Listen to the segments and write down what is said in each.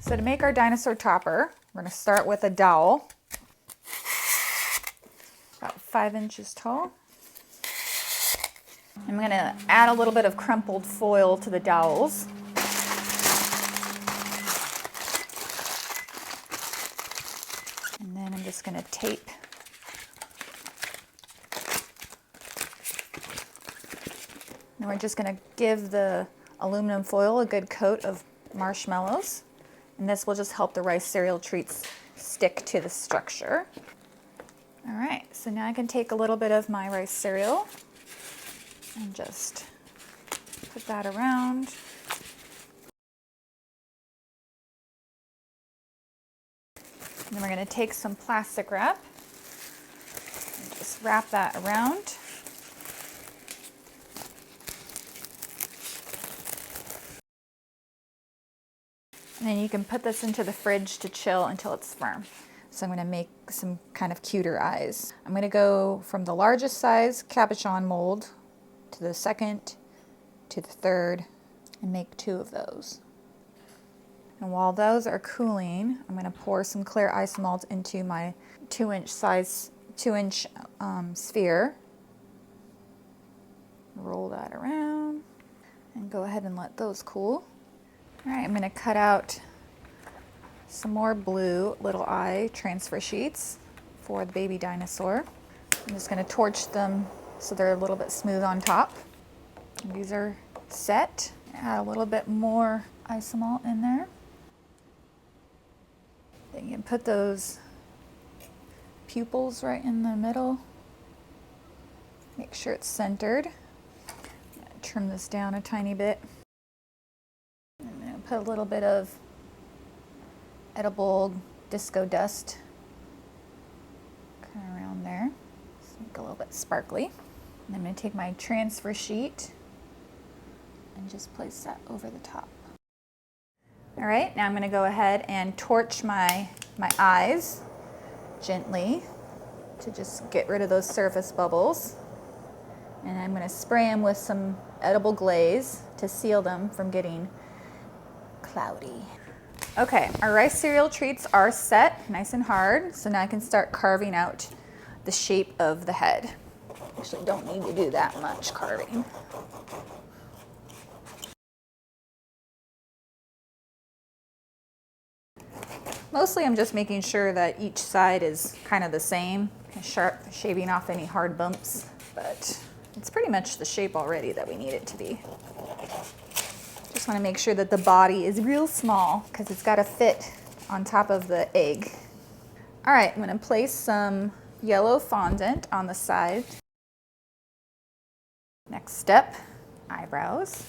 So to make our dinosaur topper, we're going to start with a dowel, about 5 inches tall. I'm going to add a little bit of crumpled foil to the dowels. And then I'm just going to tape and we're just going to give the aluminum foil a good coat of marshmallows. And this will just help the rice cereal treats stick to the structure. All right, so now I can take a little bit of my rice cereal and just put that around. And then we're going to take some plastic wrap and just wrap that around. And then you can put this into the fridge to chill until it's firm. So I'm going to make some kind of cuter eyes. I'm going to go from the largest size cabochon mold to the second to the third and make 2 of those. And while those are cooling, I'm going to pour some clear ice malt into my 2-inch sphere. Roll that around and go ahead and let those cool. All right, I'm going to cut out some more blue little eye transfer sheets for the baby dinosaur. I'm just going to torch them so they're a little bit smooth on top. And these are set. Add a little bit more isomalt in there. Then you can put those pupils right in the middle. Make sure it's centered. Trim this down a tiny bit. Put a little bit of edible disco dust kind of around there, so make it a little bit sparkly. And I'm going to take my transfer sheet and just place that over the top. All right, now I'm going to go ahead and torch my eyes gently to just get rid of those surface bubbles. And I'm going to spray them with some edible glaze to seal them from getting cloudy. Okay, our rice cereal treats are set nice and hard, so now I can start carving out the shape of the head. Actually, don't need to do that much carving. Mostly I'm just making sure that each side is kind of the same, shaving off any hard bumps, but it's pretty much the shape already that we need it to be. Just want to make sure that the body is real small because it's got to fit on top of the egg. All right, I'm going to place some yellow fondant on the side. Next step, eyebrows.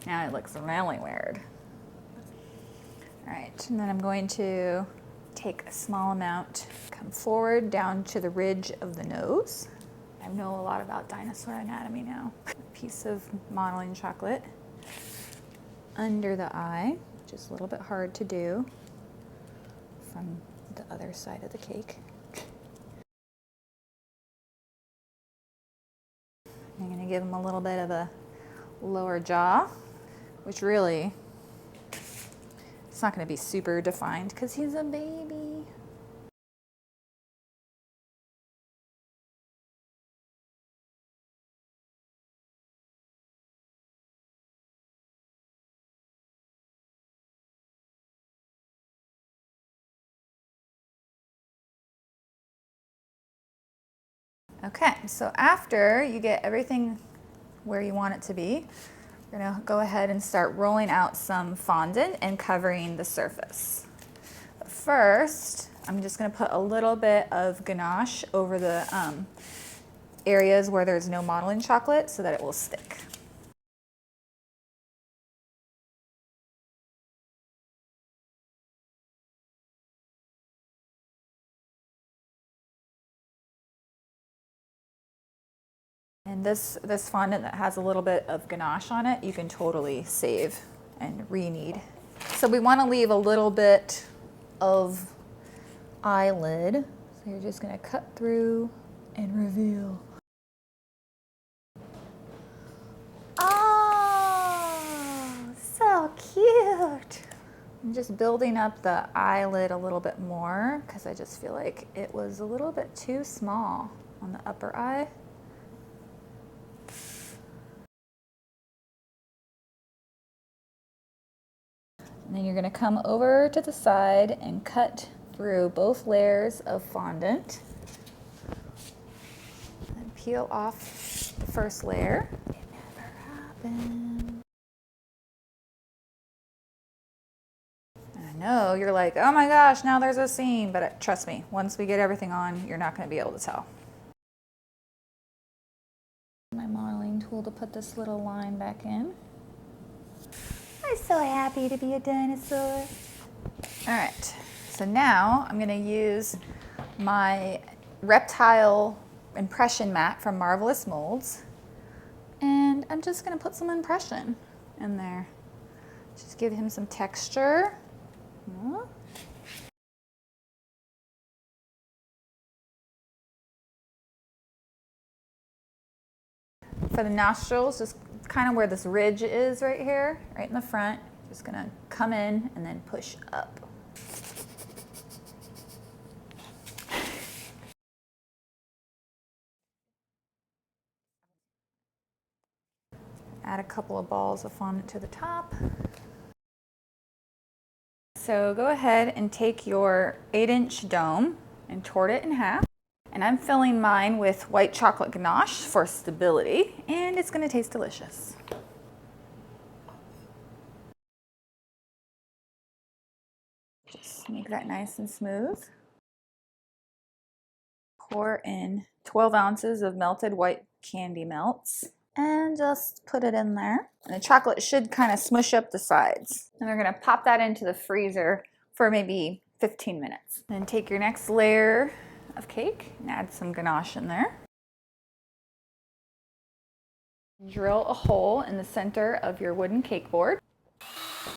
Now it looks really weird. All right, and then I'm going to take a small amount, come forward down to the ridge of the nose. I know a lot about dinosaur anatomy now. A piece of modeling chocolate under the eye, which is a little bit hard to do from the other side of the cake. I'm going to give him a little bit of a lower jaw, which really, it's not going to be super defined because he's a baby. Okay, so after you get everything where you want it to be, we're going to go ahead and start rolling out some fondant and covering the surface. But first, I'm just going to put a little bit of ganache over the areas where there's no modeling chocolate so that it will stick. And this fondant that has a little bit of ganache on it, you can totally save and re-knead. So we want to leave a little bit of eyelid. So you're just going to cut through and reveal. Oh, so cute. I'm just building up the eyelid a little bit more because I just feel like it was a little bit too small on the upper eye. And then you're going to come over to the side and cut through both layers of fondant. And peel off the first layer. It never happened. I know, you're like, oh my gosh, now there's a seam, but trust me, once we get everything on, you're not going to be able to tell. My modeling tool to put this little line back in. I'm so happy to be a dinosaur. All right, so now I'm going to use my reptile impression mat from Marvelous Molds, and I'm just going to put some impression in there. Just give him some texture. For the nostrils, just kind of where this ridge is right here, right in the front. Just gonna come in and then push up. Add a couple of balls of fondant to the top. So go ahead and take your 8-inch dome and tort it in half. And I'm filling mine with white chocolate ganache for stability, and it's gonna taste delicious. Just make that nice and smooth. Pour in 12 ounces of melted white candy melts and just put it in there. And the chocolate should kind of smush up the sides. And we're gonna pop that into the freezer for maybe 15 minutes. Then take your next layer of cake and add some ganache in there. Drill a hole in the center of your wooden cake board.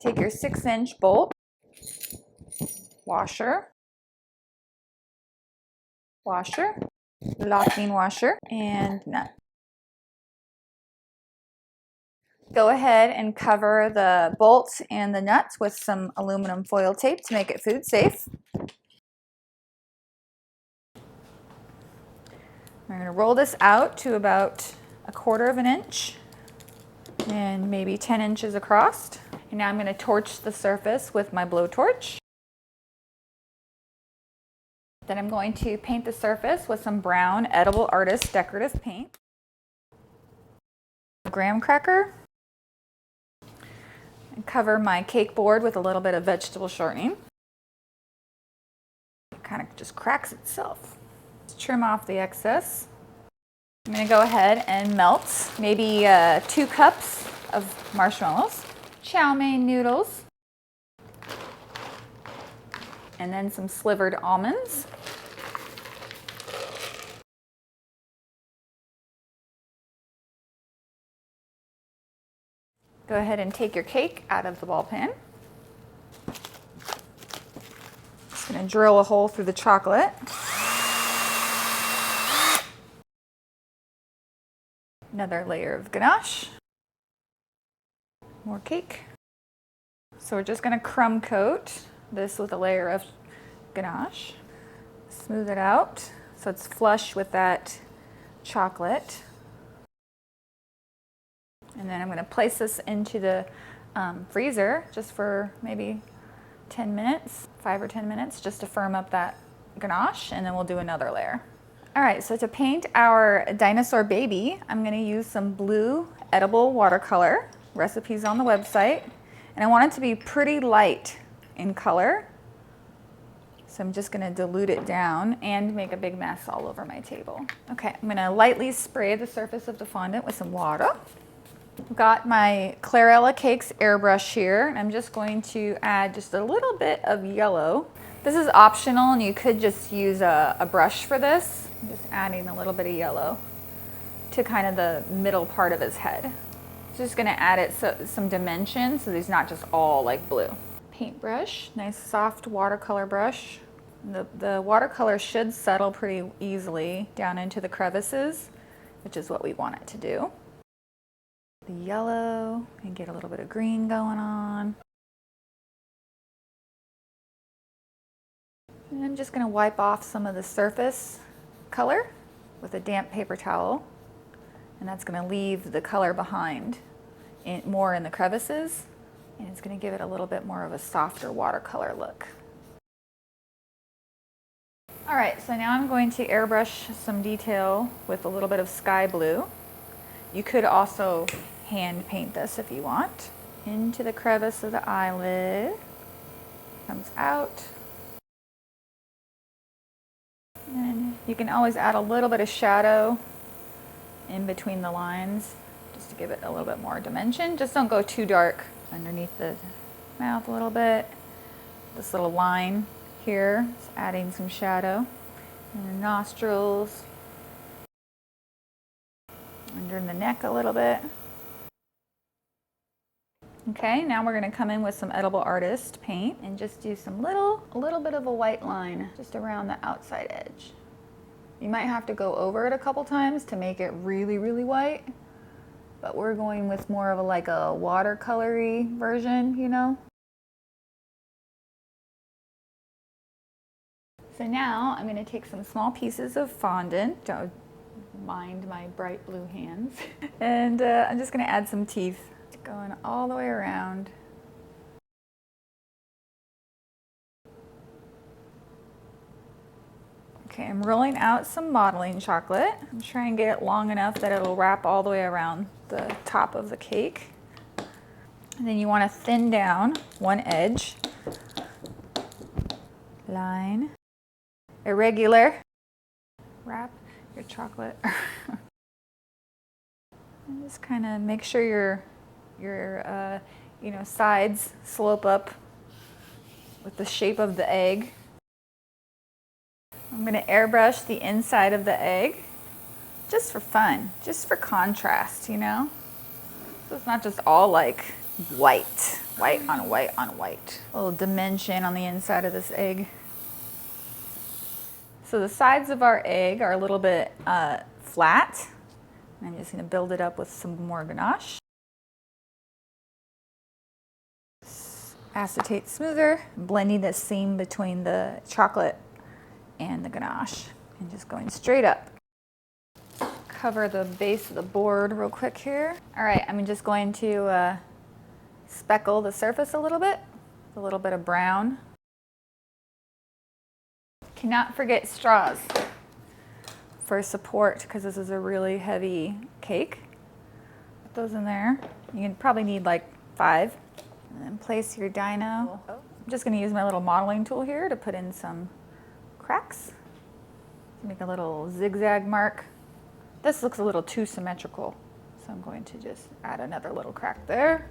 Take your 6-inch bolt, washer, locking washer, and nut. Go ahead and cover the bolts and the nuts with some aluminum foil tape to make it food safe. We're going to roll this out to about 1/4 inch and maybe 10 inches across. And now I'm going to torch the surface with my blowtorch. Then I'm going to paint the surface with some brown Edible Artist decorative paint. Graham cracker. And cover my cake board with a little bit of vegetable shortening. It kind of just cracks itself. Let's trim off the excess. I'm going to go ahead and melt maybe 2 cups of marshmallows, chow mein noodles, and then some slivered almonds. Go ahead and take your cake out of the ball pan. Just going to drill a hole through the chocolate. Another layer of ganache. More cake. So we're just going to crumb coat this with a layer of ganache. Smooth it out so it's flush with that chocolate. And then I'm going to place this into the freezer just for maybe 10 minutes, 5 or 10 minutes, just to firm up that ganache, and then we'll do another layer. All right, so to paint our dinosaur baby, I'm going to use some blue edible watercolor, recipes on the website, and I want it to be pretty light in color. So I'm just going to dilute it down and make a big mess all over my table. Okay, I'm going to lightly spray the surface of the fondant with some water. Got my Clarella Cakes airbrush here, and I'm just going to add just a little bit of yellow. This is optional, and you could just use a brush for this. I'm just adding a little bit of yellow to kind of the middle part of his head. Just going to add it some dimension so he's not just all like blue. Paintbrush, nice soft watercolor brush. The watercolor should settle pretty easily down into the crevices, which is what we want it to do. The yellow, and get a little bit of green going on. And I'm just going to wipe off some of the surface color with a damp paper towel, and that's going to leave the color behind more in the crevices, and it's going to give it a little bit more of a softer watercolor look. All right, so now I'm going to airbrush some detail with a little bit of sky blue. You could also hand paint this if you want. Into the crevice of the eyelid, comes out. And you can always add a little bit of shadow in between the lines just to give it a little bit more dimension. Just don't go too dark underneath the mouth a little bit. This little line here is adding some shadow. And the nostrils, under the neck a little bit. Okay, now we're going to come in with some Edible Artist paint and just do a little bit of a white line just around the outside edge. You might have to go over it a couple times to make it really, really white, but we're going with more of a like a watercolory version, you know. So now I'm going to take some small pieces of fondant. Don't mind my bright blue hands. And I'm just going to add some teeth going all the way around. Okay, I'm rolling out some modeling chocolate. I'm trying to get it long enough that it'll wrap all the way around the top of the cake. And then you want to thin down one edge. Line. Irregular. Wrap your chocolate. And just kind of make sure your sides slope up with the shape of the egg. I'm going to airbrush the inside of the egg just for fun, just for contrast, you know? So it's not just all like white on white on white. A little dimension on the inside of this egg. So the sides of our egg are a little bit flat. I'm just going to build it up with some more ganache. Acetate smoother, blending the seam between the chocolate and the ganache, and just going straight up. Cover the base of the board real quick here. All right, I'm just going to speckle the surface a little bit with a little bit of brown. Cannot forget straws for support because this is a really heavy cake. Put those in there. You can probably need like 5. And then place your dino. I'm just going to use my little modeling tool here to put in some cracks. Make a little zigzag mark. This looks a little too symmetrical, so I'm going to just add another little crack there.